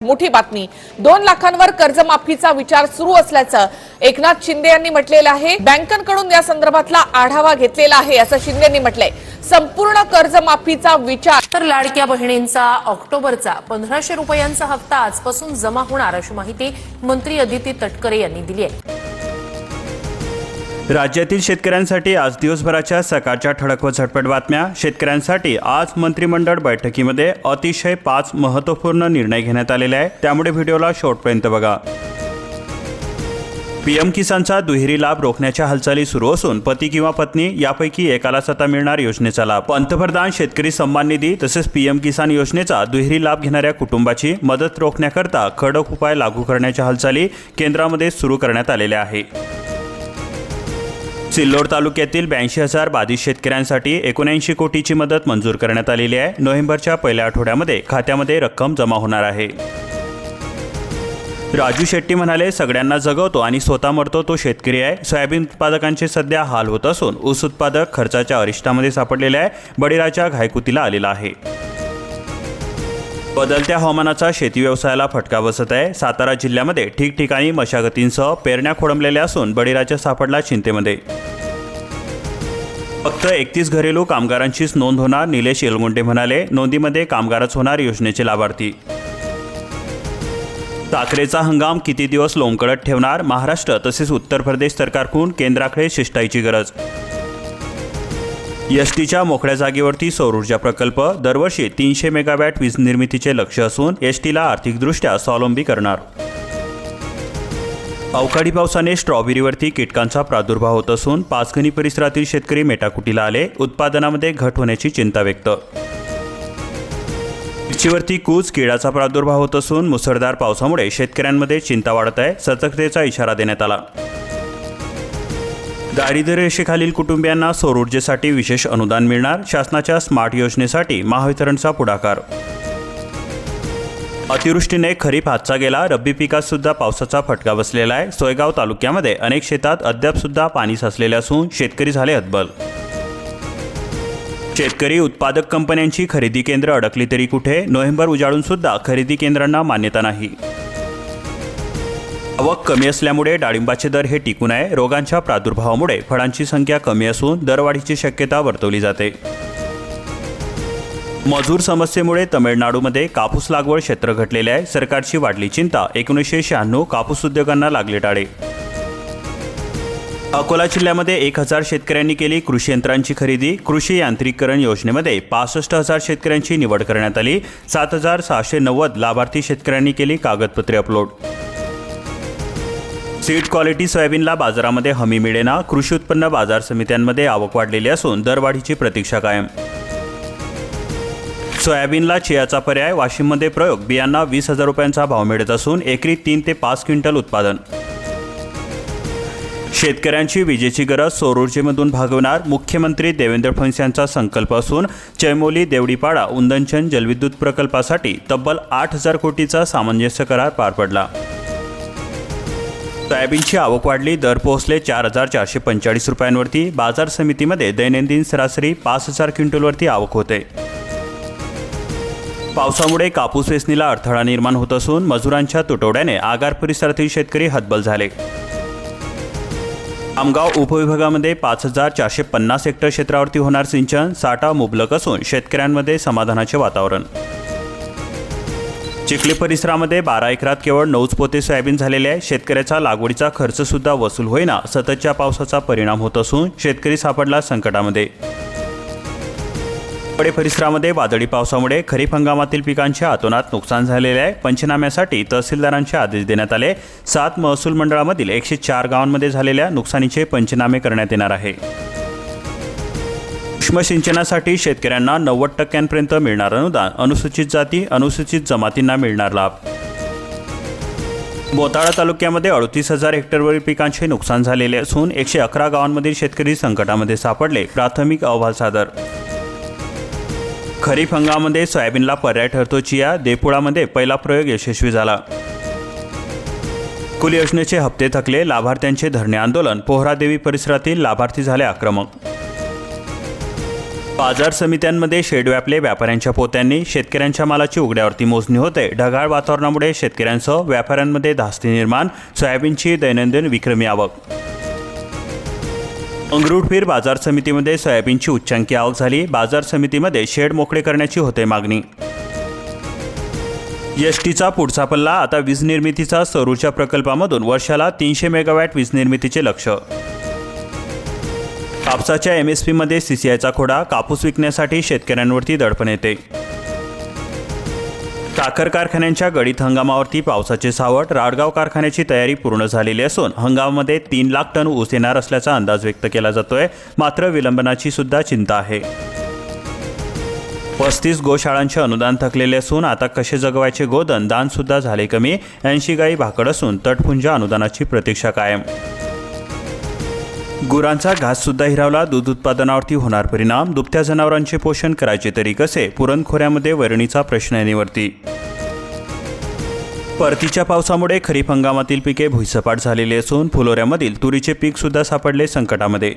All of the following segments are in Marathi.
मोठी बातमी 2 लाखांवर कर्जमाफीचा विचार सुरू असल्याचं एकनाथ शिंदे यांनी म्हटलेलं आहे। बँकांकडून या संदर्भातला आढावा घेतलेला आहे असं शिंदेंनी म्हटलंय। संपूर्ण कर्जमाफीचा विचार तर लाडक्या बहिणींचा ऑक्टोबरचा 1500 रुपयांचा हप्ता आजपासून जमा होणार अशी माहिती मंत्री अदिती तटकरे यांनी दिली आहे। राज्यातील शेतकऱ्यांसाठी आज दिवसभराच्या सकाळच्या ठळक व झटपट बातम्या। शेतकऱ्यांसाठी आज मंत्रिमंडळ बैठकीमध्ये अतिशय 5 महत्त्वपूर्ण निर्णय घेण्यात आलेले आहे, त्यामुळे व्हिडिओला शेवटपर्यंत बघा। पीएम किसानचा दुहेरी लाभ रोखण्याच्या हालचाली सुरू असून पती किंवा पत्नी यापैकी एकालाच आता मिळणार योजनेचा लाभ। पंतप्रधान शेतकरी सन्मान निधी तसेच पीएम किसान योजनेचा दुहेरी लाभ घेणाऱ्या कुटुंबाची मदत रोखण्याकरता कडक उपाय लागू करण्याच्या हालचाली केंद्रामध्ये सुरू करण्यात आलेल्या आहे। सिल्लोड तालुक्यातील 82,000 बाधित शेतकऱ्यांसाठी 79 कोटीची मदत मंजूर करण्यात आलेली आहे। नोव्हेंबरच्या पहिल्या आठवड्यामध्ये खात्यामध्ये रक्कम जमा होणार आहे। राजू शेट्टी म्हणाले, सगळ्यांना जगवतो आणि स्वतः मरतो तो शेतकरी आहे। सोयाबीन उत्पादकांचे सध्या हाल होत असून ऊस उत्पादक खर्चाच्या अरिष्टामध्ये सापडलेले आहे। बळीराजा घायकुतीला आलेला आहे। बदलत्या हवामानाचा शेती व्यवसायाला फटका बसत आहे। सातारा जिल्ह्यामध्ये ठिकठिकाणी मशागतींसह पेरण्या खोळंबलेल्या असून बळीराजा सापडला चिंतेमध्ये। फक्त 31 घरेलू कामगारांचीच नोंद होणार, निलेश येलगुंडे म्हणाले। नोंदीमध्ये कामगारच होणार योजनेचे लाभार्थी। साखरेचा हंगाम किती दिवस लोंबकळत ठेवणार? महाराष्ट्र तसेच उत्तर प्रदेश सरकारकडून केंद्राकडे शिष्टाईची गरज। एसटीच्या मोकळ्या जागेवरती सौर ऊर्जा प्रकल्प दरवर्षी 300 मेगावॅट वीज निर्मितीचे लक्ष्य असून एसटीला आर्थिकदृष्ट्या स्वावलंबी करणार। अवकाळी पावसाने स्ट्रॉबेरीवरती कीटकांचा प्रादुर्भाव होत असून पाचगणी परिसरातील शेतकरी मेटाकुटीला आले। उत्पादनामध्ये घट होण्याची चिंता व्यक्त। मिरचीवरती कूच किडाचा प्रादुर्भाव होत असून मुसळधार पावसामुळे शेतकऱ्यांमध्ये चिंता वाढत आहे। सतर्कतेचा इशारा देण्यात आला। दारिद्र्य रेषेखालील कुटुंबियांना सौर ऊर्जेसाठी विशेष अनुदान मिळणार। शासनाच्या स्मार्ट योजनेसाठी महावितरणचा पुढाकार। अतिवृष्टीने खरीप हातचा गेला, रब्बी पिकात सुद्धा पावसाचा फटका बसलेला आहे। सोयगाव तालुक्यामध्ये अनेक शेतात अद्याप सुद्धा पाणी साचलेले असून शेतकरी झाले हतबल। शेतकरी उत्पादक कंपन्यांची खरेदी केंद्र अडकली तरी कुठे? नोव्हेंबर उजाडून सुद्धा खरेदी केंद्रांना मान्यता नाही। आवक कमी असल्यामुळे डाळिंबाचे दर हे टिकून आहे। रोगांच्या प्रादुर्भावामुळे फळांची संख्या कमी असून दरवाढीची शक्यता वर्तवली जाते। मजूर समस्येमुळे तमिळनाडूमध्ये कापूस लागवड क्षेत्र घटलेले आहे। सरकारची वाढली चिंता। 1996 कापूस उद्योगांना लागले टाळे। अकोला जिल्ह्यामध्ये 1000 शेतकऱ्यांनी केली कृषी यंत्रांची खरेदी। कृषी यांत्रिकीकरण योजनेमध्ये 65,000 शेतकऱ्यांची निवड करण्यात आली। 7,690 लाभार्थी शेतकऱ्यांनी केली कागदपत्रे अपलोड। सीड क्वालिटी सोयाबीनला बाजारामध्ये हमी मिळेना। कृषी उत्पन्न बाजार समित्यांमध्ये आवक वाढलेली असून दरवाढीची प्रतीक्षा कायम। सोयाबीनला चियाचा पर्याय वाशिममध्ये प्रयोग। बियांना 20,000 रुपयांचा भाव मिळत असून एकरी 3 ते 5 क्विंटल उत्पादन। शेतकऱ्यांची विजेची गरज सौर ऊर्जेमधून भागवणार। मुख्यमंत्री देवेंद्र फडणवीस यांचा संकल्प असून चैमोली देवडीपाडा उंदनचन जलविद्युत प्रकल्पासाठी तब्बल 8,000 कोटीचा सामंजस्य करार पार पडला। सोयाबीनची आवक वाढली, दर पोहोचले 4,445 रुपयांवरती। बाजार समितीमध्ये दैनंदिन सरासरी 5,000 क्विंटलवरती आवक होते। पावसामुळे कापूस वेचणीला अडथळा निर्माण होत असून मजुरांच्या तुटवड्याने आगार परिसरातील शेतकरी हतबल झाले। आमगाव उपविभागामध्ये 5,450 हेक्टर क्षेत्रावरती होणार सिंचन। साठा मुबलक असून शेतकऱ्यांमध्ये समाधानाचे वातावरण। चिखली परिसरामध्ये 12 एकरात केवळ 9 पोते सोयाबीन झालेले आहे। शेतकऱ्याचा लागवडीचा खर्च सुद्धा वसूल होईना। सततच्या पावसाचा परिणाम होत असून शेतकरी सापडला संकटामध्ये। पडे परिसरामध्ये वादळी पावसामुळे खरीप हंगामातील पिकांचे अतोनात नुकसान झालेले आहे। पंचनाम्यासाठी तहसीलदारांचे आदेश देण्यात आले। 7 महसूल मंडळामधील 104 गावांमध्ये झालेल्या नुकसानीचे पंचनामे करण्यात येणार आहे। सूक्ष्म सिंचनासाठी शेतकऱ्यांना 90% मिळणार अनुदान। अनुसूचित जाती अनुसूचित जमातींना मिळणार लाभ। मोताळा तालुक्यामध्ये 38,000 हेक्टरवरील पिकांचे नुकसान झालेले असून 111 गावांमधील शेतकरी संकटामध्ये सापडले। प्राथमिक अहवाल सादर। खरीप हंगामामध्ये सोयाबीनला पर्याय ठरतो चिया। देपुळामध्ये पहिला प्रयोग यशस्वी झाला। कुल योजनेचे हप्ते थकले, लाभार्थ्यांचे धरणे आंदोलन। पोहरादेवी परिसरातील लाभार्थी झाले आक्रमक। बाजार समित्यांमध्ये शेड व्यापले, व्यापाऱ्यांच्या पोत्यांनी शेतकऱ्यांच्या मालाची उघड्यावरती मोजणी होते. ढगाळ वातावरणामुळे शेतकऱ्यांसह व्यापाऱ्यांमध्ये धास्ती निर्माण, सोयाबीनची दैनंदिन विक्रमी आवक. मंगरुळपीर बाजार समितीमध्ये सोयाबीनची उच्चांकी आवक झाली. बाजार समितीमध्ये शेड मोकळे करण्याची होते मागणी. एसटीचा पुढचा पल्ला, आता वीज निर्मितीचा सौर ऊर्जा प्रकल्पामधून वर्षाला 300 मेगावॅट वीज निर्मितीचे लक्ष्य. कापसाच्या MSPमध्ये CCIचा खोडा, कापूस विकण्यासाठी शेतकऱ्यांवरती दडपण येते. साखर कारखान्यांच्या गळीत हंगामावरती पावसाचे सावट, राडगाव कारखान्याची तयारी पूर्ण झालेली असून हंगामामध्ये 3 लाख टन ऊस येणार असल्याचा अंदाज व्यक्त केला जातोय. मात्र विलंबनाची सुद्धा चिंता आहे. 35 गोशाळांचे अनुदान थकलेले असून आता कसे जगवायचे गोधन, दान सुद्धा झाले कमी. 80 गायी भाकड असून तटपुंजा अनुदानाची प्रतीक्षा कायम. गुरांचा घास सुद्धा हिरावला, दूध उत्पादनावरती होणार परिणाम. दुभत्या जनावरांचे पोषण करायचे तरी कसे, पुरणखोऱ्यामध्ये वैरणीचा प्रश्न येण्यावरती. परतीच्या पावसामुळे खरीप हंगामातील पिके भुईसपाट झालेली असून फुलोऱ्यामधील तुरीचे पीक सुद्धा सापडले संकटामध्ये.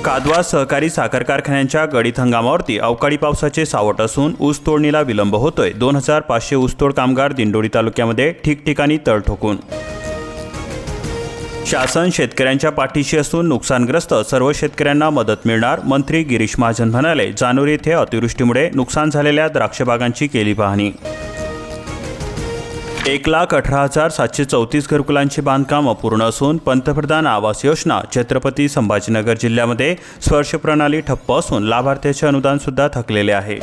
कादवा सहकारी साखर कारखान्यांच्या गळीत हंगामावरती अवकाळी पावसाचे सावट असून ऊस तोडणीला विलंब होतोय. 2500 ऊसतोड कामगार दिंडोरी तालुक्यामध्ये ठिकठिकाणी तळ ठोकून. शासन शेतकऱ्यांच्या पाठीशी असून नुकसानग्रस्त सर्व शेतकऱ्यांना मदत मिळणार, मंत्री गिरीश महाजन म्हणाले. जानोरी येथे अतिवृष्टीमुळे नुकसान झालेल्या द्राक्षबागांची केली पाहणी. 1,18,734 घरकुलांचे बांधकाम अपूर्ण असून पंतप्रधान आवास योजना छत्रपती संभाजीनगर जिल्ह्यामध्ये स्पर्श प्रणाली ठप्प असून लाभार्थ्याचे अनुदान सुद्धा थकलेले आहे.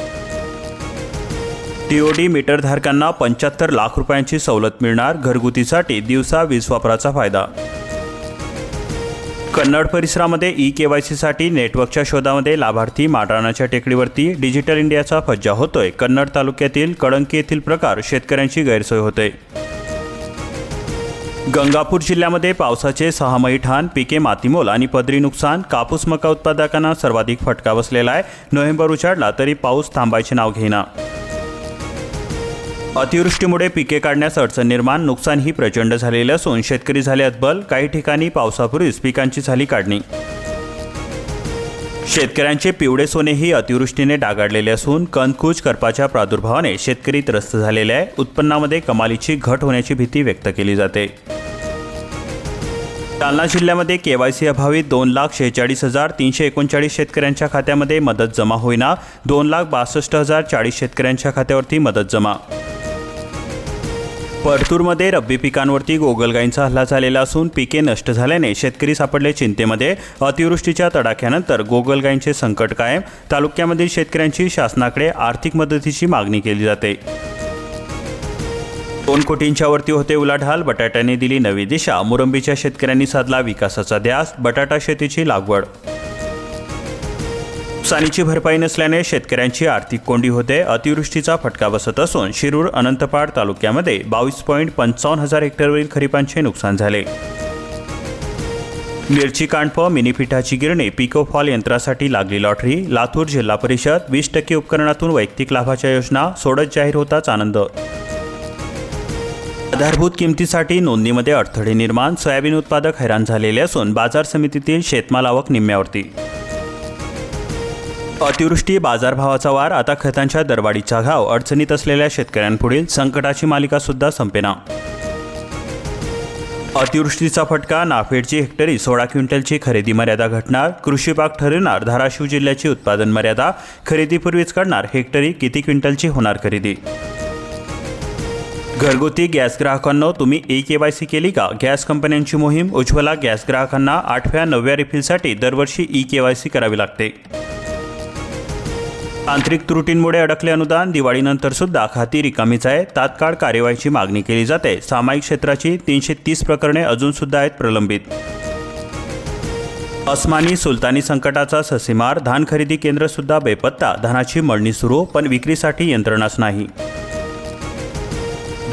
TOD मीटरधारकांना 75 लाख रुपयांची सवलत मिळणार, घरगुतीसाठी दिवसा वीज वापराचा फायदा. कन्नड परिसरामध्ये eKYCसाठी नेटवर्कच्या शोधामध्ये लाभार्थी. माडरानाच्या टेकडीवरती डिजिटल इंडियाचा फज्जा होतोय. कन्नड तालुक्यातील कळंकी येथील प्रकार, शेतकऱ्यांची गैरसोय होते. गंगापूर जिल्ह्यामध्ये पावसाचे 6 ठाण, पिके मातीमोल आणि पदरी नुकसान. कापूस मका उत्पादकांना सर्वाधिक फटका बसलेला आहे. नोव्हेंबर उजाडला तरी पाऊस थांबायचे नाव घेईना. अतिवृष्टीमुळे पिके काढण्यास अडचण निर्माण, नुकसानही प्रचंड झालेले असून शेतकरी झाले हतबल. काही ठिकाणी पावसापूर्वीच पिकांची झाली काढणी. शेतकऱ्यांचे पिवळे सोनेही अतिवृष्टीने डागाळलेले असून कंदकूज करपाच्या प्रादुर्भावाने शेतकरी त्रस्त झालेले आहे. उत्पन्नामध्ये कमालीची घट होण्याची भीती व्यक्त केली जाते. जालना जिल्ह्यामध्ये KYC अभावी 2,46,339 शेतकऱ्यांच्या खात्यामध्ये मदत जमा होईना. 2,62,040 शेतकऱ्यांच्या खात्यावरती मदत जमा. परतूरमध्ये रब्बी पिकांवरती गोगलगाईंचा हल्ला झालेला असून पिके नष्ट झाल्याने शेतकरी सापडले चिंतेमध्ये. अतिवृष्टीच्या तडाख्यानंतर गोगलगाईंचे संकट कायम. तालुक्यामधील शेतकऱ्यांची शासनाकडे आर्थिक मदतीची मागणी केली जाते. 2 कोटींच्या वरती होते उलाढाल, बटाट्याने दिली नवी दिशा. मुरंबीच्या शेतकऱ्यांनी साधला विकासाचा ध्यास, बटाटा शेतीची लागवड. नुकसानीची भरपाई नसल्याने शेतकऱ्यांची आर्थिक कोंडी होते. अतिवृष्टीचा फटका बसत असून शिरूर अनंतपाड तालुक्यामध्ये 22.55 हजार हेक्टरवरील खरीपांचे नुकसान झाले. मिरची कांडप, मिनी पिठाची गिरणी, पिकोफॉल यंत्रासाठी लागली लॉटरी. लातूर जिल्हा परिषद 20% उपकरणातून वैयक्तिक लाभाच्या योजना सोडत जाहीर होताच आनंद. आधारभूत किमतीसाठी नोंदणीमध्ये अडथळे निर्माण, सोयाबीन उत्पादक हैराण झालेले असून बाजार समितीतील शेतमाल आवक निम्म्यावरती. अतिवृष्टी, बाजारभावाचा वार, आता खतांच्या दरवाढीचा घाव. अडचणीत असलेल्या शेतकऱ्यांपुढील संकटाची मालिका सुद्धा संपेना. अतिवृष्टीचा फटका, नाफेडची हेक्टरी 16 क्विंटलची खरेदी मर्यादा घटणार. कृषी विभाग ठरविणार धाराशिव जिल्ह्याची उत्पादन मर्यादा. खरेदीपूर्वीच कळणार हेक्टरी किती क्विंटलची होणार खरेदी. घरगुती गॅस ग्राहकांनो, तुम्ही eKYC केली का? गॅस कंपन्यांची मोहीम. उज्ज्वला गॅस ग्राहकांना 8व्या 9व्या रिफिलसाठी दरवर्षी eKYC करावी लागते. तांत्रिक त्रुटींमुळे अडकले अनुदान. दिवाळीनंतर सुद्धा खाती रिकामीच आहे. तात्काळ कार्यवाहीची मागणी केली जाते. सामायिक क्षेत्राची 330 प्रकरणे अजून सुद्धा आहेत प्रलंबित. अस्मानी सुलतानी संकटाचा ससेमार. धान खरेदी केंद्र सुद्धा बेपत्ता. धानाची मळणी सुरू, पण विक्रीसाठी यंत्रणाच नाही.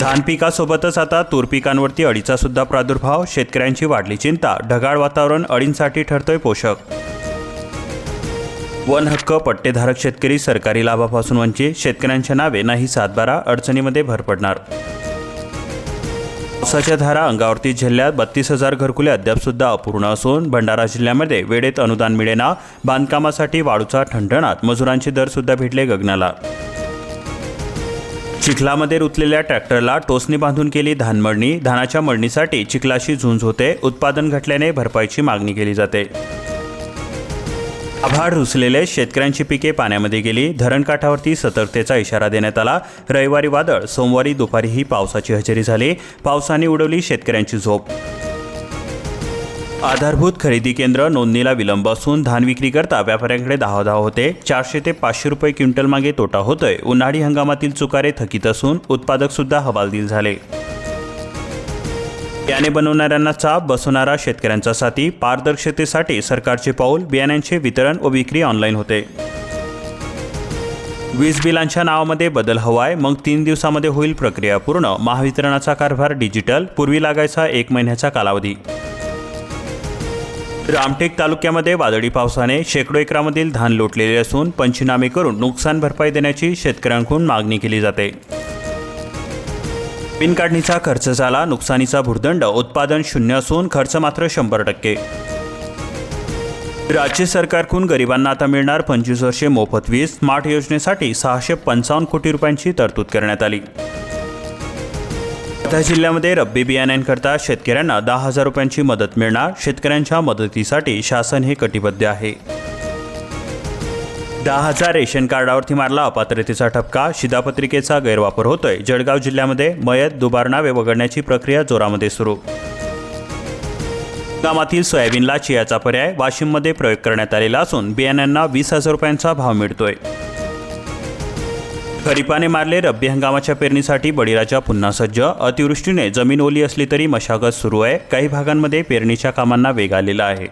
धान पिकासोबतच आता तूर पिकांवरती अळीचा सुद्धा प्रादुर्भाव. शेतकऱ्यांची वाढली चिंता. ढगाळ वातावरण अळींसाठी ठरतोय पोषक. वन हक्क पट्टेधारक शेतकरी सरकारी लाभापासून वंचित. शेतकऱ्यांच्या नावे नाही 7/12, अडचणीमध्ये भर पडणार. पावसाच्या धारा अंगावरती झेलल्यात 32,000 घरकुले अद्याप सुद्धा अपूर्ण असून भंडारा जिल्ह्यामध्ये वेळेत अनुदान मिळेना, बांधकामासाठी वाळूचा ठणठणाट, मजुरांचे दर सुद्धा भिडले गगनाला. चिखलामध्ये रुतलेल्या ट्रॅक्टरला टोचणी बांधून केली धान मळणी. धानाच्या मळणीसाठी चिखलाशी झुंज होते. उत्पादन घटल्याने भरपाईची मागणी केली जाते. आभाळ रुसलेले शेतकऱ्यांची पिके पाण्यामध्ये गेली. धरणकाठावरती सतर्कतेचा इशारा देण्यात आला. रविवारी वादळ, सोमवारी दुपारीही पावसाची हजेरी झाली. पावसाने उडवली शेतकऱ्यांची झोप. आधारभूत खरेदी केंद्र नोंदणीला विलंब असून धान विक्री करता व्यापाऱ्यांकडे धावाधाव होते. 400 ते 500 रुपये क्विंटल मागे तोटा होतोय. उन्हाळी हंगामातील चुकारे थकीत असून उत्पादक सुद्धा हवालदिल झाले. बियाणे बनवणाऱ्यांना चाप, बसवणारा शेतकऱ्यांचा साथी. पारदर्शकतेसाठी सरकारचे पाऊल. बियाण्यांचे वितरण व विक्री ऑनलाईन होते. वीज बिलांच्या नावामध्ये बदल हवाय, मग 3 दिवसामध्ये होईल प्रक्रिया पूर्ण. महावितरणाचा कारभार डिजिटल. पूर्वी लागायचा 1 महिन्याचा कालावधी. रामटेक तालुक्यामध्ये वादळी पावसाने शेकडो एकरामधील धान लोटलेले असून पंचनामे करून नुकसान भरपाई देण्याची शेतकऱ्यांकडून मागणी केली जाते. पिन काढणीचा खर्च झाला, नुकसानीचा भुर्दंड. उत्पादन 0 असून खर्च मात्र 100%. राज्य सरकारकडून गरिबांना आता मिळणार 25 वर्षे मोफत वीज. स्मार्ट योजनेसाठी 655 कोटी रुपयांची तरतूद करण्यात आली. वर्धा जिल्ह्यामध्ये रब्बी बियाण्यांकरता शेतकऱ्यांना 10,000 रुपयांची मदत मिळणार. शेतकऱ्यांच्या मदतीसाठी शासन हे कटिबद्ध आहे. 10,000 रेशन कार्डावरती मारला अपात्रतेचा ठपका. शिधापत्रिकेचा गैरवापर होतोय. जळगाव जिल्ह्यामध्ये मयत दुबार नावे वगळण्याची प्रक्रिया जोरामध्ये सुरू. हंगामातील सोयाबीनला चियाचा पर्याय. वाशिममध्ये प्रयोग करण्यात आलेला असून बियाण्यांना 20,000 रुपयांचा भाव मिळतोय. खरीपाने मारले रब्बी हंगामाच्या पेरणीसाठी बळीराजा पुन्हा सज्ज. अतिवृष्टीने जमीन ओली असली तरी मशागत सुरू आहे. काही भागांमध्ये पेरणीच्या कामांना वेग आलेला आहे.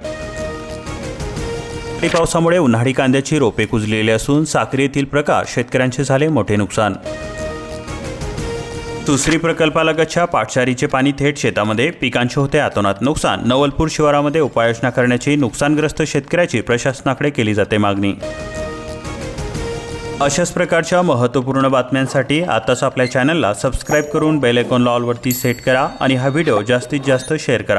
पावसामुळे उन्हाळी कांद्याची रोपे कुजलेली असून साक्री येथील प्रकार शेतकऱ्यांचे झाले मोठे नुकसान. दुसरी प्रकल्पालगतच्या पाटशारीचे पाणी थेट शेतामध्ये. पिकांचे होते अतोनात नुकसान. नवलपूर शिवारामध्ये उपाययोजना करण्याची नुकसानग्रस्त शेतकऱ्याची प्रशासनाकडे केली जाते मागणी. अशाच प्रकारच्या महत्त्वपूर्ण बातम्यांसाठी आताच आपल्या चॅनलला सबस्क्राईब करून बेल आयकॉनला ऑलवरती सेट करा आणि हा व्हिडिओ जास्तीत जास्त शेअर करा.